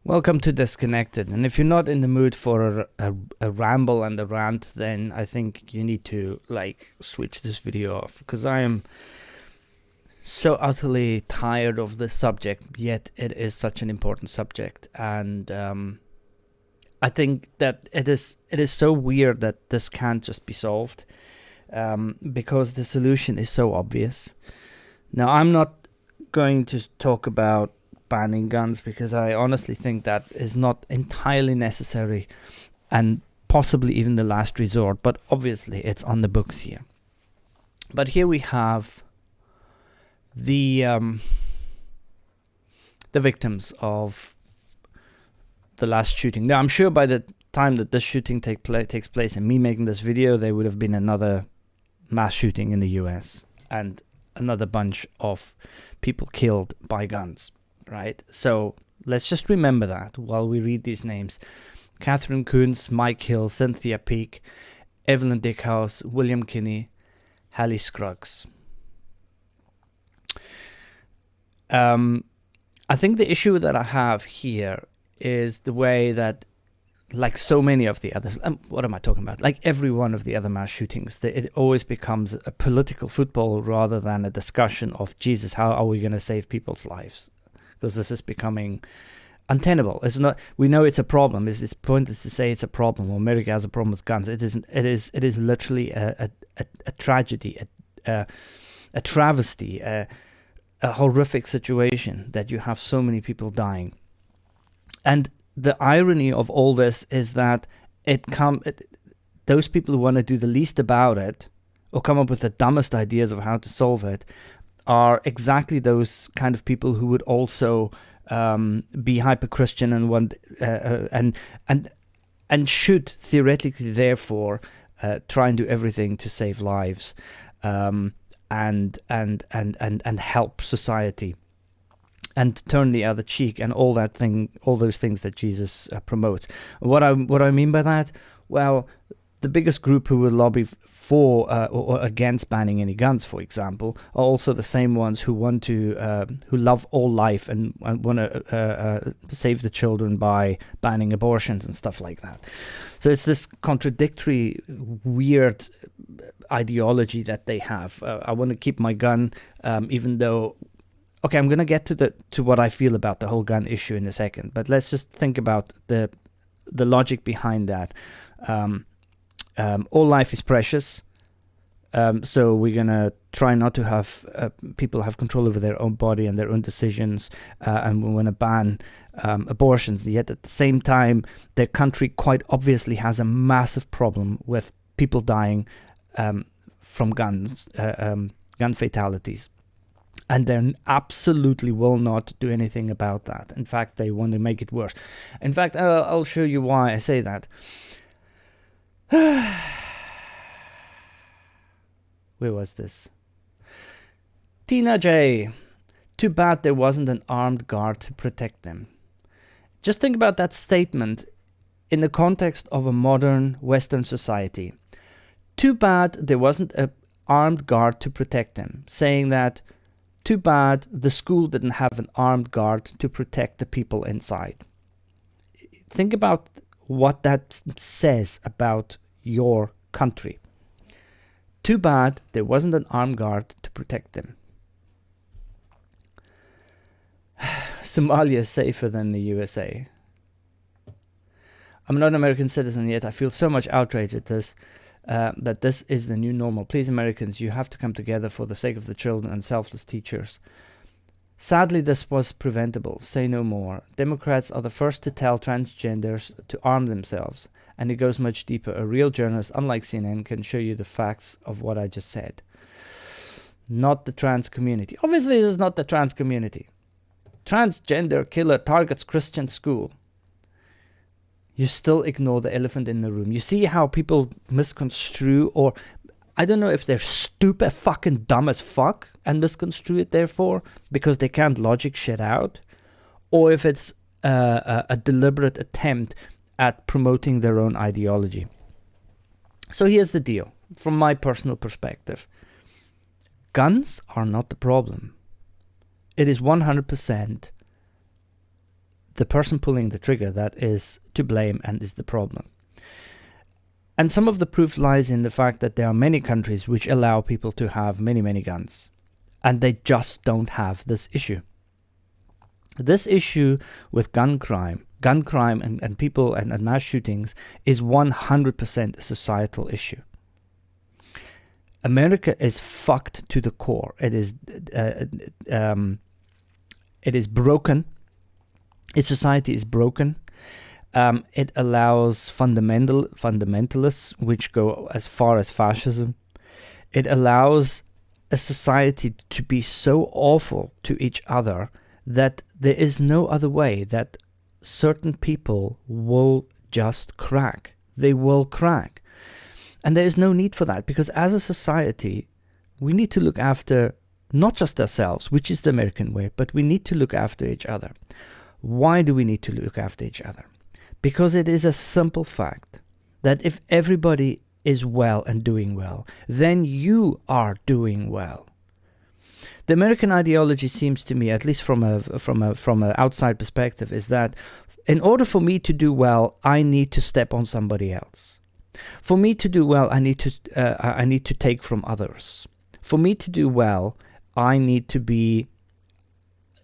Welcome to Disconnected. And if you're not in the mood for a ramble and a rant, then I think you need to switch this video off, because I am so utterly tired of this subject, yet it is such an important subject. And I think that it is so weird that this can't just be solved, because the solution is so obvious. Now, I'm not going to talk about banning guns, because I honestly think that is not entirely necessary and possibly even the last resort, but obviously it's on the books here. But here we have the victims of the last shooting. Now, I'm sure by the time that this shooting takes place and me making this video, there would have been another mass shooting in the US and another bunch of people killed by guns. Right, so let's just remember that while we read these names: Catherine Coons, Mike Hill, Cynthia Peake, Evelyn Dickhouse, William Kinney, Hallie Scruggs. I think the issue that I have here is the way that, like so many of the others, what am I talking about? Like every one of the other mass shootings, it always becomes a political football rather than a discussion of, Jesus, how are we going to save people's lives? Because this is becoming untenable. It's not. We know it's a problem. It's pointless to say it's a problem. Or America has a problem with guns. It isn't. It is literally a tragedy, a travesty, a horrific situation that you have so many people dying. And the irony of all this is that those people who want to do the least about it or come up with the dumbest ideas of how to solve it are exactly those kind of people who would also be hyper-Christian and want and should theoretically therefore try and do everything to save lives and help society and turn the other cheek and all those things that Jesus promotes. What I mean by that? Well, the biggest group who will lobby for or against banning any guns, for example, are also the same ones who want to, who love all life and want to save the children by banning abortions and stuff like that. So it's this contradictory, weird ideology that they have. I want to keep my gun, even though. Okay, I'm going to get to what I feel about the whole gun issue in a second, but let's just think about the logic behind that. All life is precious, so we're going to try not to have people have control over their own body and their own decisions, and we want to ban abortions. Yet at the same time, their country quite obviously has a massive problem with people dying from guns, gun fatalities. And they absolutely will not do anything about that. In fact, they want to make it worse. In fact, I'll show you why I say that. Where was this? Tina J. Too bad there wasn't an armed guard to protect them. Just think about that statement in the context of a modern Western society. Too bad there wasn't an armed guard to protect them. Saying that, too bad the school didn't have an armed guard to protect the people inside. Think about what that says about your country. Too bad there wasn't an armed guard to protect them. Somalia is safer than the USA. I'm not an American citizen yet. I feel so much outrage at this. That this is the new normal. Please, Americans, you have to come together for the sake of the children and selfless teachers. Sadly, this was preventable. Say no more. Democrats are the first to tell transgenders to arm themselves. And it goes much deeper. A real journalist, unlike CNN, can show you the facts of what I just said. Not the trans community. Obviously, this is not the trans community. Transgender killer targets Christian school. You still ignore the elephant in the room. You see how people misconstrue, or I don't know if they're stupid, fucking dumb as fuck and misconstrue it therefore because they can't logic shit out, or if it's a deliberate attempt at promoting their own ideology. So here's the deal, from my personal perspective. Guns are not the problem. It is 100% the person pulling the trigger that is to blame and is the problem. And some of the proof lies in the fact that there are many countries which allow people to have many, many guns, and they just don't have this issue. This issue with gun crime and people and mass shootings is 100% a societal issue. America is fucked to the core. It is broken. Its society is broken. It allows fundamentalists, which go as far as fascism. It allows a society to be so awful to each other that there is no other way that certain people will just crack. They will crack. And there is no need for that, because as a society, we need to look after not just ourselves, which is the American way, but we need to look after each other. Why do we need to look after each other? Because it is a simple fact that if everybody is well and doing well, then you are doing well. The American ideology seems to me, at least from a outside perspective, is that in order for me to do well, I need to step on somebody else. For me to do well, I need to take from others. For me to do well, I need to be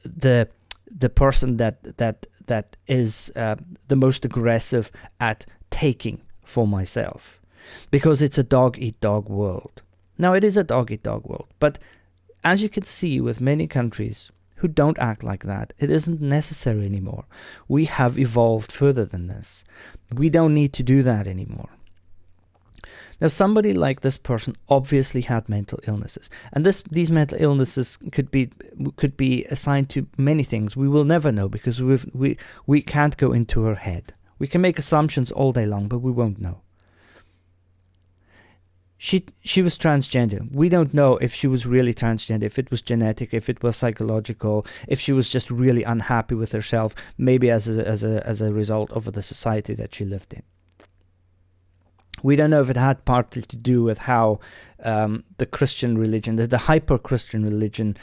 the person that is the most aggressive at taking for myself, because it's a dog-eat-dog world. Now, it is a dog-eat-dog world, but as you can see with many countries who don't act like that, it isn't necessary anymore. We have evolved further than this. We don't need to do that anymore. Now, somebody like this person obviously had mental illnesses, and these mental illnesses could be assigned to many things. We will never know, because we can't go into her head. We can make assumptions all day long, but we won't know. She was transgender. We don't know if she was really transgender, if it was genetic, if it was psychological, if she was just really unhappy with herself, maybe as a result of the society that she lived in. We don't know if it had partly to do with how the Christian religion, the hyper-Christian religion,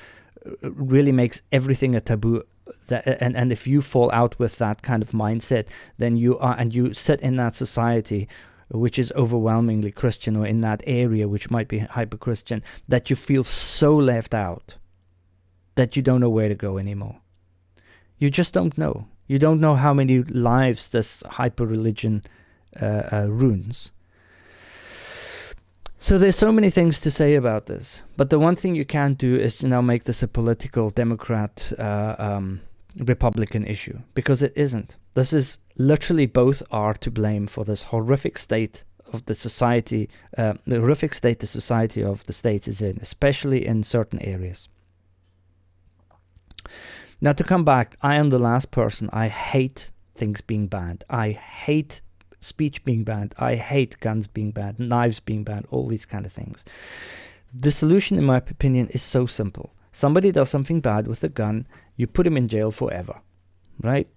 really makes everything a taboo. And if you fall out with that kind of mindset, then you sit in that society which is overwhelmingly Christian, or in that area which might be hyper-Christian, that you feel so left out that you don't know where to go anymore. You just don't know. You don't know how many lives this hyper-religion ruins. So there's so many things to say about this, but the one thing you can't do is to now make this a political Democrat Republican issue, because it isn't. This is literally, both are to blame for this horrific state of the society, the horrific state the society of the States is in, especially in certain areas. Now, to come back, I am the last person. I hate things being banned. I hate speech being banned. I hate guns being banned, knives being banned, all these kind of things. The solution, in my opinion, is so simple. Somebody does something bad with a gun, you put him in jail forever, right?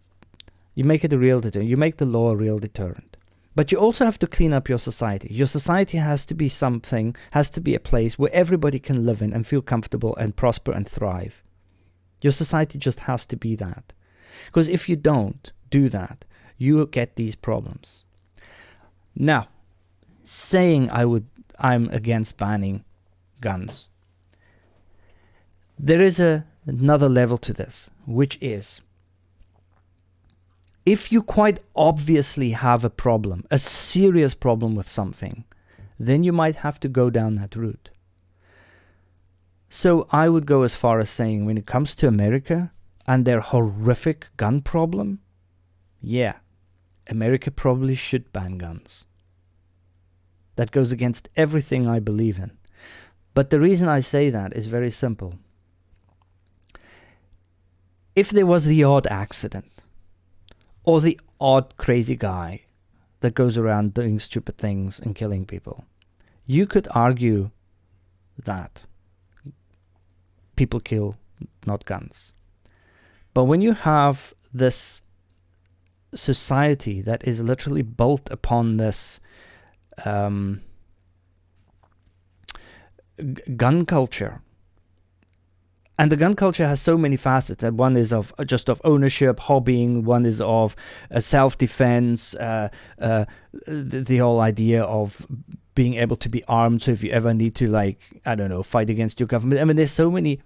You make it a real deterrent. You make the law a real deterrent. But you also have to clean up your society. Your society has to be a place where everybody can live in and feel comfortable and prosper and thrive. Your society just has to be that. Because if you don't do that, you get these problems. Now, saying I'm against banning guns, there is another level to this, which is, if you quite obviously have a problem, a serious problem with something, then you might have to go down that route. So I would go as far as saying, when it comes to America and their horrific gun problem, yeah, America probably should ban guns. That goes against everything I believe in. But the reason I say that is very simple. If there was the odd accident, or the odd crazy guy that goes around doing stupid things and killing people, you could argue that people kill, not guns. But when you have this society that is literally built upon this gun culture, And the gun culture has so many facets. That one is of ownership, hobbying. One is of self-defense. The whole idea of being able to be armed. So if you ever need to, like, I don't know, fight against your government. I mean, there's so many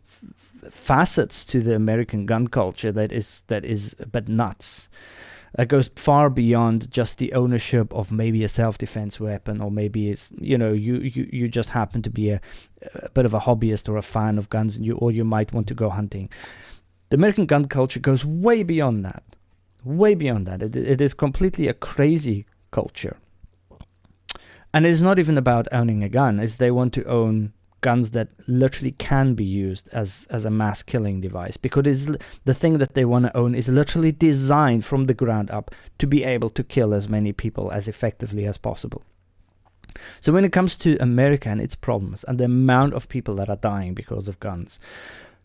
facets to the American gun culture that is a bit nuts. That goes far beyond just the ownership of maybe a self-defense weapon, or maybe it's, you just happen to be a bit of a hobbyist or a fan of guns, and you might want to go hunting. The American gun culture goes way beyond that. Way beyond that. It is completely a crazy culture. And it's not even about owning a gun. It's they want to own guns that literally can be used as a mass killing device, because the thing that they want to own is literally designed from the ground up to be able to kill as many people as effectively as possible. So when it comes to America and its problems and the amount of people that are dying because of guns,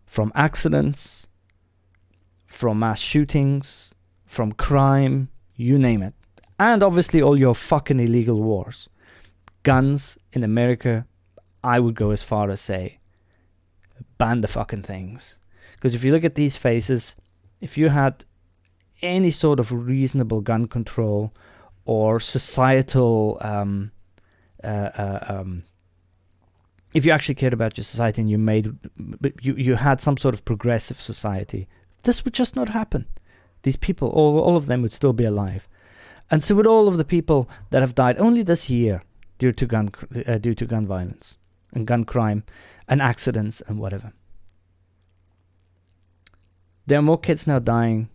from accidents, from mass shootings, from crime, you name it, and obviously all your fucking illegal wars, guns in America, I would go as far as say, ban the fucking things. Because if you look at these faces, if you had any sort of reasonable gun control or societal, if you actually cared about your society and you had some sort of progressive society, this would just not happen. These people, all of them would still be alive. And so would all of the people that have died only this year due to gun violence and gun crime and accidents and whatever. There are more kids now dying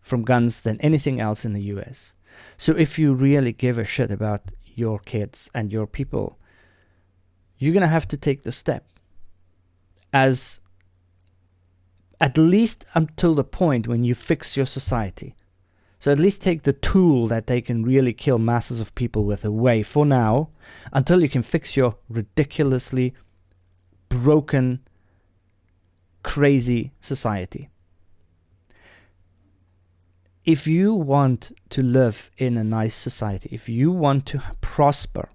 from guns than anything else in the US. So if you really give a shit about your kids and your people, you're going to have to take the step, as at least until the point when you fix your society. So at least take the tool that they can really kill masses of people with away for now, until you can fix your ridiculously broken, crazy society. If you want to live in a nice society, if you want to prosper,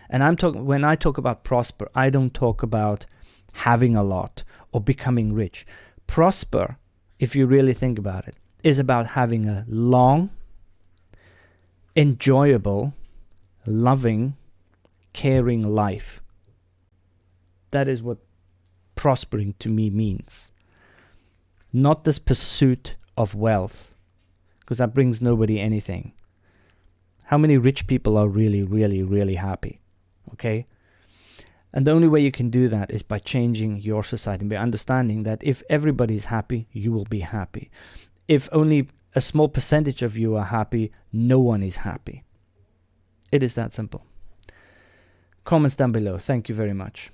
and when I talk about prosper, I don't talk about having a lot or becoming rich. Prosper, if you really think about it, is about having a long, enjoyable, loving, caring life. That is what prospering to me means. Not this pursuit of wealth, because that brings nobody anything. How many rich people are really, really, really happy? Okay? And the only way you can do that is by changing your society, by understanding that if everybody's happy, you will be happy. If only a small percentage of you are happy, no one is happy. It is that simple. Comments down below. Thank you very much.